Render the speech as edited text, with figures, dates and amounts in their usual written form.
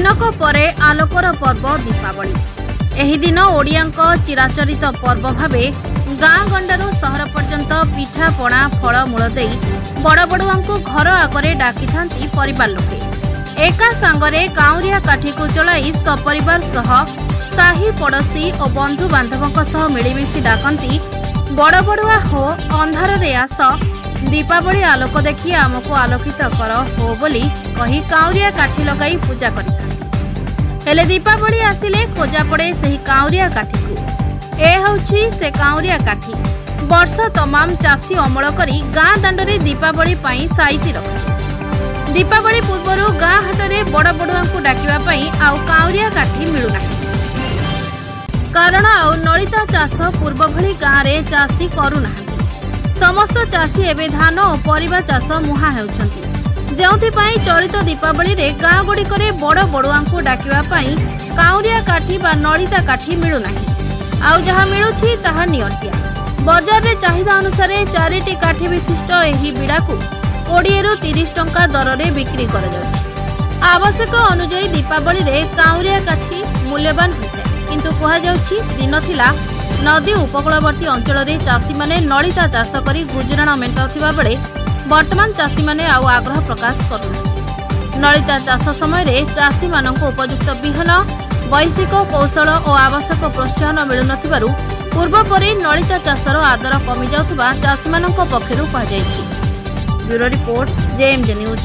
दिनक परे आलोकर पर्व दीपावली। एही दिन ओडियांक चिराचरित पर्व भावे गाँ गंडारू सहर पर्यंत पिठा पणा फलमूल दे बड़ बड़ुआंकु घर आगरे डाकी थांती परिवार लोके। एका सांगरे काउरिया काठी को चलाई सपरिवार सह साही पड़ोशी और बंधु बांधवक सह मिलीमिशी डाकती बड़ बड़ुआ हो अंधार रे आस दीपावली आलोक देखी आमको आलोकित कर हो बोली कही काउरिया काठी लगाई पूजा करिथांती। हेले दीपावली आसिले खोजा पड़े सही काउरिया काठी को। ए हउछि से काउरिया काठी वर्ष तमाम चाषी अमल करी गाँ दांडरे दीपावली पाई साइती रखा। दीपावली पूर्वरु गाँ हाटरे बड़ बड़ुआंकु डाकिबा पाई आउ काउरिया काठी मिलुना कारण आउ नलिता चाष पूर्व भली गाँ रे चाषी करूना। समस्त चाषी एवं धान और परिबा चाष मुहा हेउछंती जेउथिपाई चलित दीपावली रे गाँ गुड़िकरे बड़ बड़ुआंकु डाकिबा पाई काउरिया काठी बा नलिता काठी मिलुनाही। आउ जहा मिलुछि ताहा नियंटिया। बजार रे चाहिदा अनुसार 4टी काठी विशिष्ट एही बिड़ा को 20 रु 30 टंका दर रे बिक्री कर जाउछि। आवश्यक अनुसार दीपावली रे काउरिया काठी मूल्यवान होइଥାଏ किंतु कहा जाउछि दिन थिला नदी उपकूलवर्ती अंचल रे चाषी माने नलिता चाष करी गुजराण मेंटाउथिबा बेले वर्तमान चाषी माने आउ आग्रह प्रकाश करूनाहांती। नलिता चाष समय रे चाषी माननको उपयुक्त बिहन वैश्विक कौशल और आवश्यक प्रोत्साहन मिलुनथिबारु पूर्व परे नलिता चाषर आदर कमी जाउथिबा चाषी माननको पक्षरु कहा जायछि। Bureau report JMJ news.